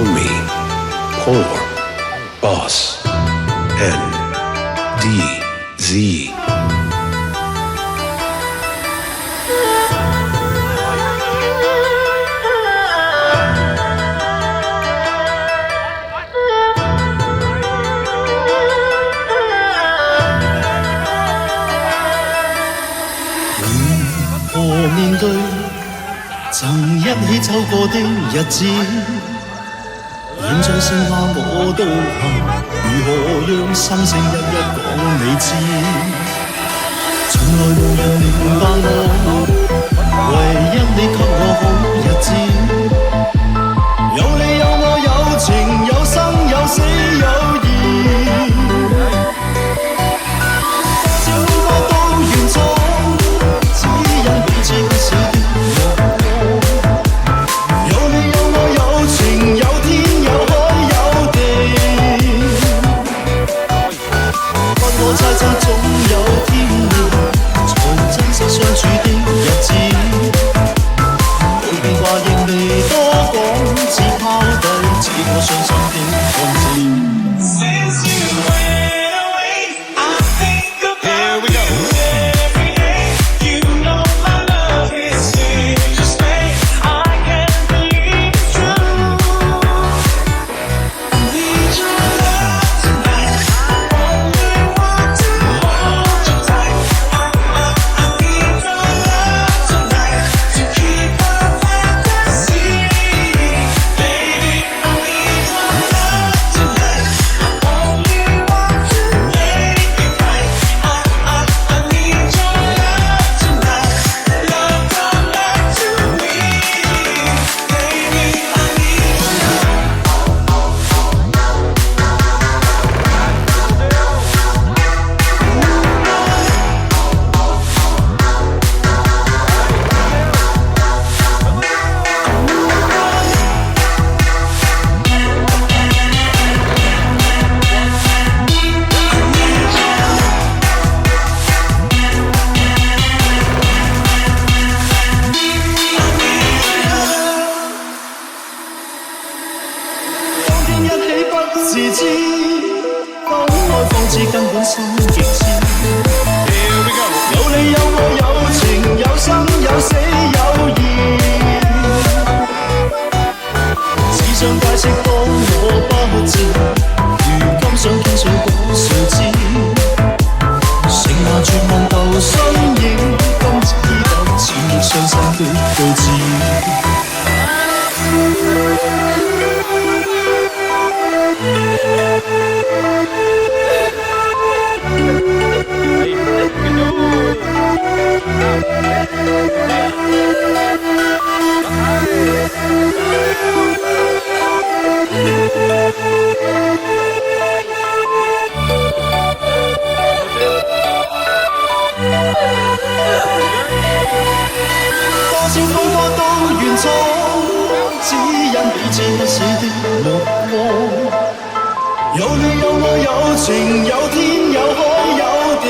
call me Poor Boss NDZ.如何面對曾一起走過的日子？現在剩下我都行，如何讓心聲一一講你知？從來無人明白我，唯一你給我好日子。有你有我有情有生有死有義，多少風波都願闖，只因彼此不捨的目光。有你有我有情有天有海有地，不我猜測總有天意，才珍惜相處的日子。無變卦亦未多講，只拋低自我傷心的漢子。自知分開方知根本心極痴。有你有我有情有生有死有義，只想解釋當我不智，如今想傾訴講誰知？剩下絕望舊身影，今只得似傷心的句子。多少風波都願闖，只因彼此不捨的目光。有你有我有情有天有海有地，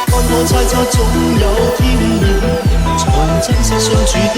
不我猜測總有天意，才珍惜相處的